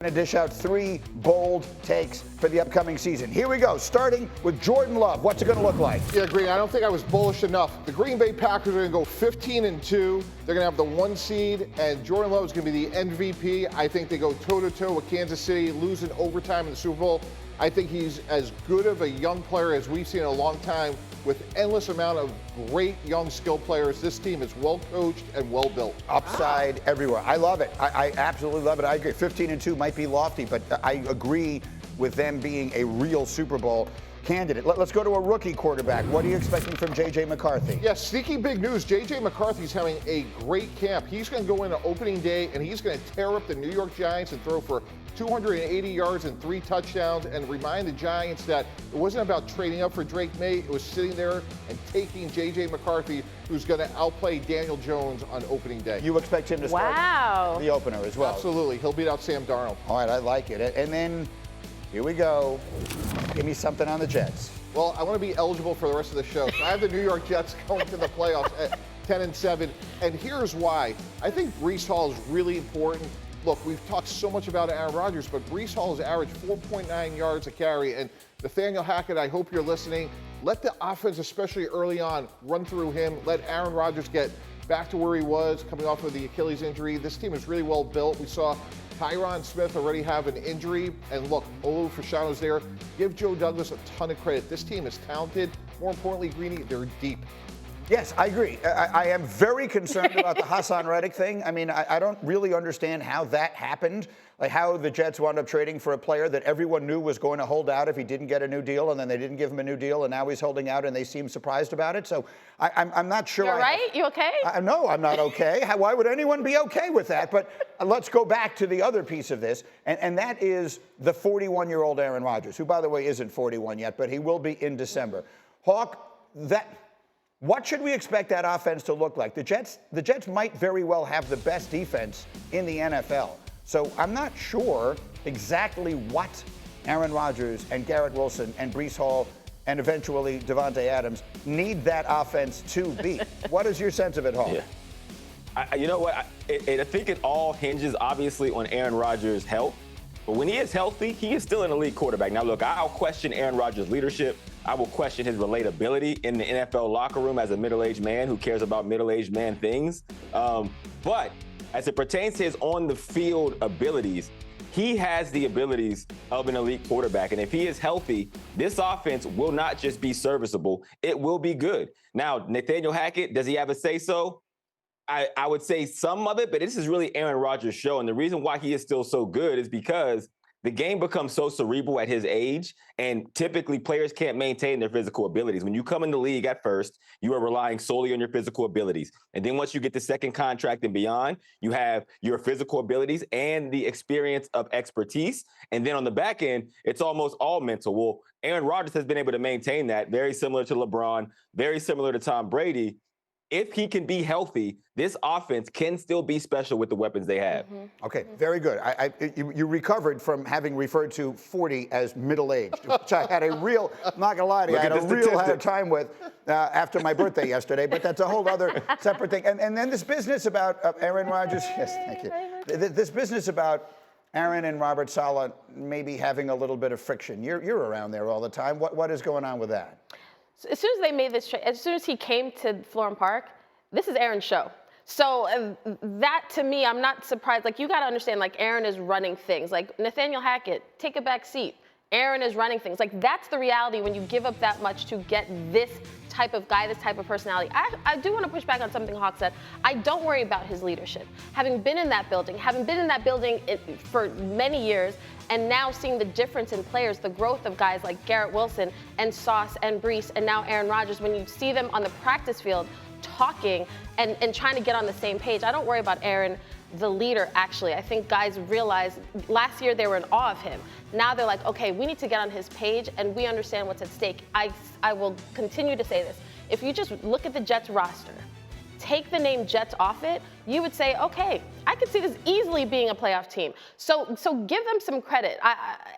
Going to dish out 3 bold takes for the upcoming season. Here we go, starting with Jordan Love. What's it going to look like? Yeah, Green, I don't think I was bullish enough. The Green Bay Packers are going to go 15-2. They're going to have the 1 seed, and Jordan Love is going to be the MVP. I think they go toe-to-toe with Kansas City, lose in overtime in the Super Bowl. I think he's as good of a young player as we've seen in a long time, with endless amount of great young skill players. This team is well coached and well built. Upside everywhere. I love it. I absolutely love it. I agree. 15-2 might be lofty, but I agree with them being a real Super Bowl candidate. Let's go to a rookie quarterback. What are you expecting from J.J. McCarthy? Yeah, sneaky big news. J.J. McCarthy's having a great camp. He's going to go into opening day, and he's going to tear up the New York Giants and throw for 280 yards and 3 touchdowns, and remind the Giants that it wasn't about trading up for Drake May. It was sitting there and taking J.J. McCarthy, who's going to outplay Daniel Jones on opening day. You expect him to start the opener as well? Absolutely. He'll beat out Sam Darnold. All right, I like it. And then here we go. Give me something on the Jets. Well, I want to be eligible for the rest of the show. So I have the New York Jets going to the playoffs at 10-7, and here's why. I think Breece Hall is really important. Look, we've talked so much about Aaron Rodgers, but Breece Hall has averaged 4.9 yards a carry. And Nathaniel Hackett, I hope you're listening. Let the offense, especially early on, run through him. Let Aaron Rodgers get back to where he was coming off of the Achilles injury. This team is really well built. We saw Tyron Smith already have an injury. And look, Olu Fashano's there. Give Joe Douglas a ton of credit. This team is talented. More importantly, Greeny, they're deep. Yes, I agree. I am very concerned about the Hassan Reddick thing. I mean, I don't really understand how that happened, like how the Jets wound up trading for a player that everyone knew was going to hold out if he didn't get a new deal, and then they didn't give him a new deal, and now he's holding out, and they seem surprised about it. So I'm not sure. You're right? You okay? No, I'm not okay. Why would anyone be okay with that? But let's go back to the other piece of this, and that is the 41-year-old Aaron Rodgers, who, by the way, isn't 41 yet, but he will be in December. Hawk, what should we expect that offense to look like? The Jets might very well have the best defense in the NFL. So I'm not sure exactly what Aaron Rodgers and Garrett Wilson and Breece Hall and eventually Devontae Adams need that offense to be. What is your sense of it, Hall? Yeah. You know what? I think it all hinges, obviously, on Aaron Rodgers' health. But when he is healthy, he is still an elite quarterback. Now, look, I'll question Aaron Rodgers' leadership. I will question his relatability in the NFL locker room as a middle-aged man who cares about middle-aged man things. But as it pertains to his on-the-field abilities, he has the abilities of an elite quarterback. And if he is healthy, this offense will not just be serviceable. It will be good. Now, Nathaniel Hackett, does he have a say-so? I would say some of it, but this is really Aaron Rodgers' show. And the reason why he is still so good is because the game becomes so cerebral at his age, and typically players can't maintain their physical abilities. When you come in the league at first, you are relying solely on your physical abilities. And then once you get the second contract and beyond, you have your physical abilities and the experience of expertise. And then on the back end, it's almost all mental. Well, Aaron Rodgers has been able to maintain that, very similar to LeBron, very similar to Tom Brady. If he can be healthy, this offense can still be special with the weapons they have. Okay, very good. You recovered from having referred to 40 as middle-aged, which I had a real, I'm not going to lie to you, I had a real hard time with after my birthday yesterday, but that's a whole other separate thing. And then this business about Aaron Rodgers, yes, thank you. This business about Aaron and Robert Saleh maybe having a little bit of friction. You're around there all the time. What is going on with that? As soon as they made this trade, as soon as he came to Florham Park, this is Aaron's show. So that, to me, I'm not surprised. Like, you got to understand, like, Aaron is running things. Like, Nathaniel Hackett, take a back seat. Aaron is running things. Like, that's the reality when you give up that much to get this type of guy, this type of personality. I do want to push back on something Hawk said. I don't worry about his leadership. Having been in that building for many years, and now seeing the difference in players, the growth of guys like Garrett Wilson and Sauce and Breece and now Aaron Rodgers, when you see them on the practice field talking and trying to get on the same page, I don't worry about Aaron, the leader, actually. I think guys realize last year they were in awe of him. Now they're like, okay, we need to get on his page and we understand what's at stake. I will continue to say this. If you just look at the Jets roster, take the name Jets off it, you would say, okay, I could see this easily being a playoff team. So give them some credit.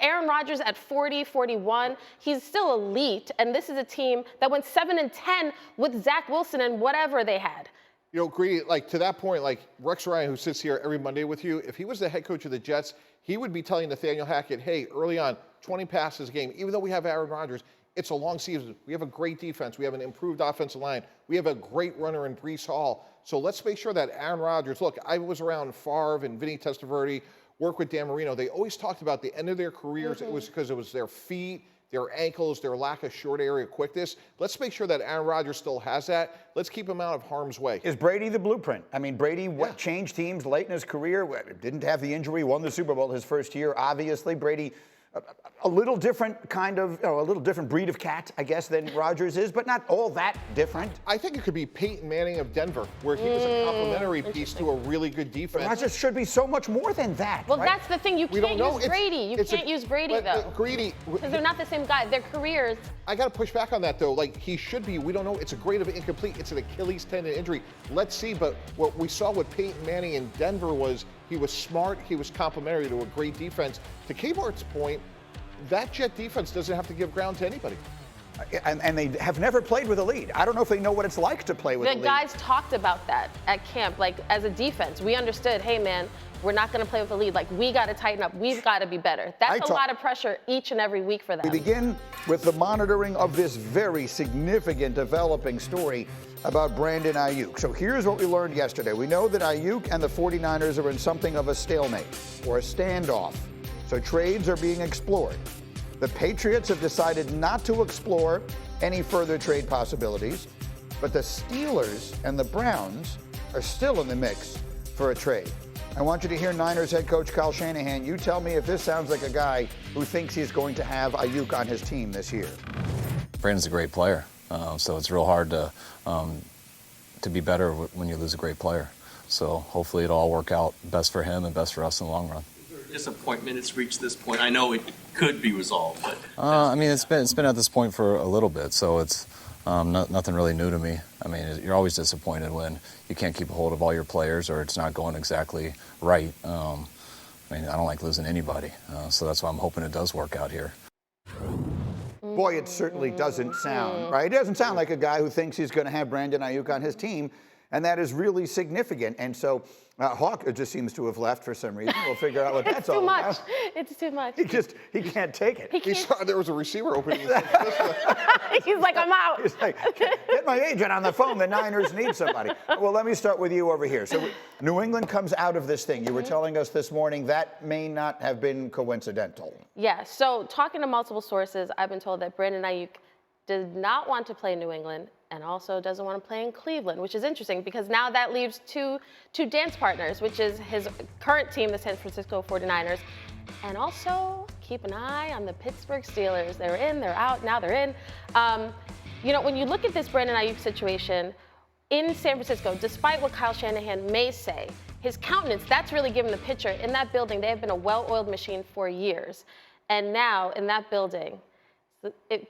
Aaron Rodgers at 40, 41, he's still elite, and this is a team that went 7-10 with Zach Wilson and whatever they had. You know, Greedy, like to that point, like Rex Ryan, who sits here every Monday with you, if he was the head coach of the Jets, he would be telling Nathaniel Hackett, hey, early on, 20 passes a game, even though we have Aaron Rodgers, it's a long season. We have a great defense. We have an improved offensive line. We have a great runner in Breece Hall. So let's make sure that Aaron Rodgers, look, I was around Favre and Vinny Testaverde, work with Dan Marino. They always talked about the end of their careers. It was because it was their feet, their ankles, their lack of short area quickness. Let's make sure that Aaron Rodgers still has that. Let's keep him out of harm's way. Is Brady the blueprint? I mean, Brady changed teams late in his career, didn't have the injury, won the Super Bowl his first year, obviously. Brady, a little different kind of, a little different breed of cat, I guess, than Rodgers is, but not all that different. I think it could be Peyton Manning of Denver, where he was a complementary piece to a really good defense. But Rodgers should be so much more than that. Well, right? that's the thing. You can't use Brady. You can't use Brady, though. Greedy. Because they're not the same guy. Their careers. I got to push back on that, though. Like, he should be. We don't know. It's a grade of incomplete. It's an Achilles tendon injury. Let's see. But what we saw with Peyton Manning in Denver was he was smart. He was complementary to a great defense. To Kbart's point, that Jet defense doesn't have to give ground to anybody. And they have never played with a lead. I don't know if they know what it's like to play with a lead. The guys talked about that at camp. Like, as a defense, we understood, hey, man, we're not going to play with a lead. Like, we got to tighten up. We've got to be better. That's a lot of pressure each and every week for them. We begin with the monitoring of this very significant developing story about Brandon Aiyuk. So here's what we learned yesterday. We know that Aiyuk and the 49ers are in something of a stalemate or a standoff. So trades are being explored. The Patriots have decided not to explore any further trade possibilities, but the Steelers and the Browns are still in the mix for a trade. I want you to hear Niners head coach Kyle Shanahan. You tell me if this sounds like a guy who thinks he's going to have Aiyuk on his team this year. Brandon's a great player, so it's real hard to be better when you lose a great player. So hopefully it'll all work out best for him and best for us in the long run. Disappointment it's reached this point? I know it could be resolved, but I mean it's been at this point for a little bit, so it's nothing really new to me. I mean, you're always disappointed when you can't keep a hold of all your players or it's not going exactly right. I mean, I don't like losing anybody, so that's why I'm hoping it does work out here. Boy, it certainly doesn't sound, right? It doesn't sound like a guy who thinks he's going to have Brandon Aiyuk on his team, and that is really significant. And so Hawk just seems to have left for some reason. We'll figure out what that's all about. It's too much. He can't take it. He saw there was a receiver opening. He's like, I'm out. He's like, get my agent on the phone. The Niners need somebody. Well, let me start with you over here. So New England comes out of this thing. You were telling us this morning that may not have been coincidental. Yeah, so talking to multiple sources, I've been told that Brandon Aiyuk did not want to play in New England and also doesn't want to play in Cleveland, which is interesting because now that leaves two dance partners, which is his current team, the San Francisco 49ers, and also keep an eye on the Pittsburgh Steelers. They're in, they're out, now they're in. You know, when you look at this Brandon Aiyuk situation in San Francisco, despite what Kyle Shanahan may say, his countenance, that's really given the picture. In that building, they have been a well-oiled machine for years. And now in that building,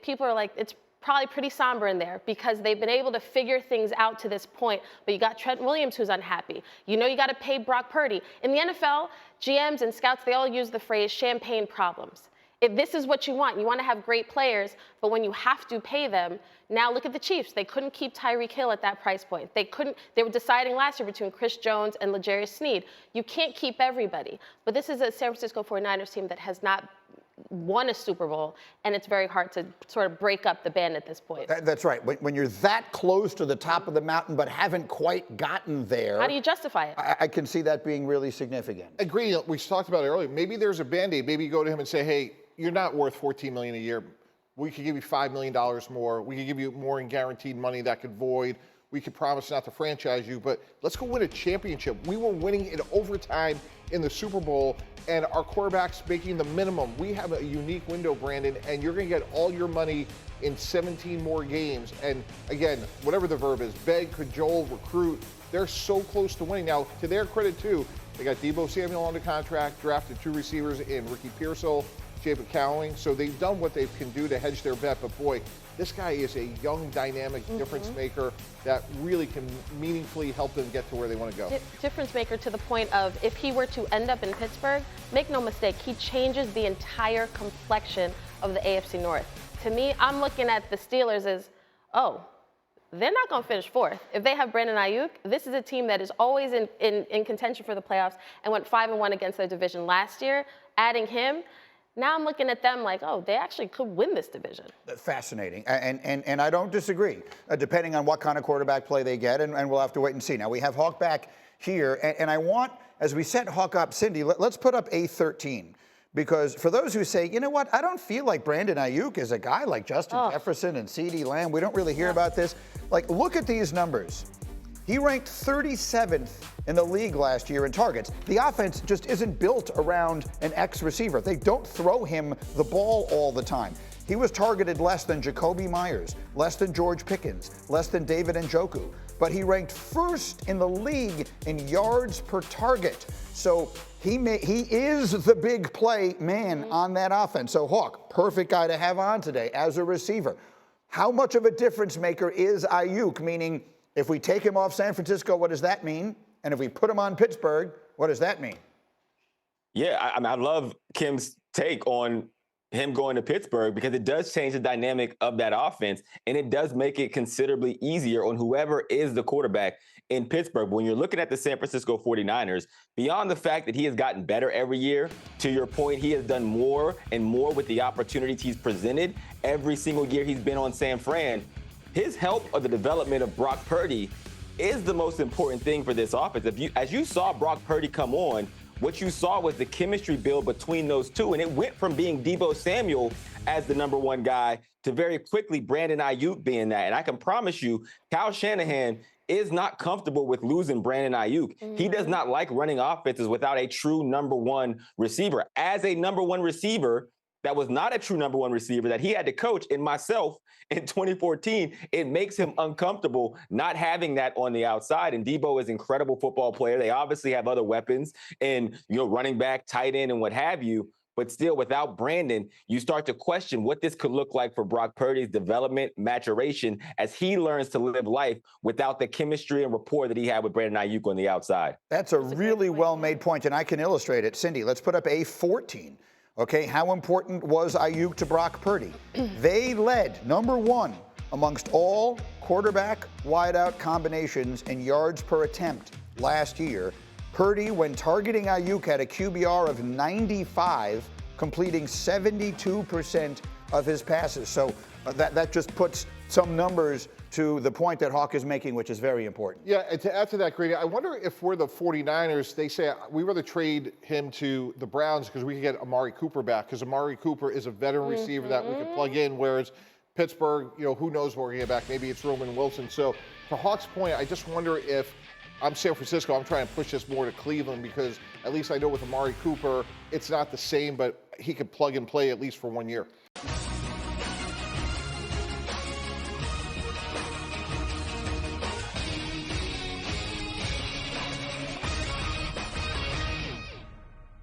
people are like, it's probably pretty somber in there because they've been able to figure things out to this point. But you got Trent Williams who's unhappy. You know you got to pay Brock Purdy. In the NFL, GMs and scouts, they all use the phrase champagne problems. If this is what you want to have great players, but when you have to pay them, now look at the Chiefs. They couldn't keep Tyreek Hill at that price point. They were deciding last year between Chris Jones and L'Jarius Sneed. You can't keep everybody. But this is a San Francisco 49ers team that has not won a Super Bowl, and it's very hard to sort of break up the band at this point. That's right. When you're that close to the top of the mountain but haven't quite gotten there. How do you justify it? I can see that being really significant. Agree. We talked about it earlier. Maybe there's a Band-Aid. Maybe you go to him and say, hey, you're not worth $14 million a year. We could give you $5 million more. We could give you more in guaranteed money that could void. We could promise not to franchise you, but let's go win a championship. We were winning in overtime in the Super Bowl, and our quarterback's making the minimum. We have a unique window, Brandon, and you're going to get all your money in 17 more games. And again, whatever the verb is, beg, cajole, recruit, they're so close to winning. Now, to their credit, too, they got Deebo Samuel under contract, drafted 2 receivers in Ricky Pearsall, Jacob Cowling. So they've done what they can do to hedge their bet. But boy, this guy is a young, dynamic difference maker that really can meaningfully help them get to where they want to go. Difference maker to the point of if he were to end up in Pittsburgh, make no mistake, he changes the entire complexion of the AFC North. To me, I'm looking at the Steelers as, oh, they're not going to finish fourth. If they have Brandon Aiyuk, this is a team that is always in contention for the playoffs and went 5-1 against their division last year. Adding him, now I'm looking at them like, oh, they actually could win this division. Fascinating. And I don't disagree, depending on what kind of quarterback play they get, and we'll have to wait and see. Now, we have Hawk back here, and I want, as we set Hawk up, Cindy, let's put up A13. Because for those who say, you know what, I don't feel like Brandon Aiyuk is a guy like Justin Jefferson and CeeDee Lamb. We don't really hear about this. Like, look at these numbers. He ranked 37th in the league last year in targets. The offense just isn't built around an X-receiver. They don't throw him the ball all the time. He was targeted less than Jacoby Myers, less than George Pickens, less than David Njoku. But he ranked first in the league in yards per target. So he is the big play man on that offense. So Hawk, perfect guy to have on today as a receiver. How much of a difference maker is Aiyuk? Meaning, if we take him off San Francisco, what does that mean? And if we put him on Pittsburgh, what does that mean? Yeah, I love Kim's take on him going to Pittsburgh because it does change the dynamic of that offense, and it does make it considerably easier on whoever is the quarterback in Pittsburgh. But when you're looking at the San Francisco 49ers, beyond the fact that he has gotten better every year, to your point, he has done more and more with the opportunities he's presented every single year he's been on San Fran. His help of the development of Brock Purdy is the most important thing for this offense. As you saw Brock Purdy come on, what you saw was the chemistry build between those two, and it went from being Deebo Samuel as the number one guy to very quickly Brandon Aiyuk being that. And I can promise you, Kyle Shanahan is not comfortable with losing Brandon Aiyuk. He does not like running offenses without a true number one receiver. As a number one receiver, that was not a true number one receiver that he had to coach, and myself in 2014, it makes him uncomfortable not having that on the outside. And Deebo is an incredible football player. They obviously have other weapons in, running back, tight end, and what have you. But still, without Brandon, you start to question what this could look like for Brock Purdy's development, maturation, as he learns to live life without the chemistry and rapport that he had with Brandon Aiyuk on the outside. That's a really well-made point, and I can illustrate it. Cindy, let's put up A14. Okay, how important was Aiyuk to Brock Purdy? They led number one amongst all quarterback wideout combinations in yards per attempt last year. Purdy, when targeting Aiyuk, had a QBR of 95, completing 72% of his passes. So that just puts some numbers to the point that Hawk is making, which is very important. Yeah, and to add to that, Grady, I wonder if we're the 49ers, they say we'd rather trade him to the Browns because we can get Amari Cooper back, because Amari Cooper is a veteran receiver that we could plug in, whereas Pittsburgh, who knows what we're going to get back. Maybe it's Roman Wilson. So to Hawk's point, I just wonder if I'm San Francisco, I'm trying to push this more to Cleveland because at least I know with Amari Cooper, it's not the same, but he could plug and play at least for 1 year.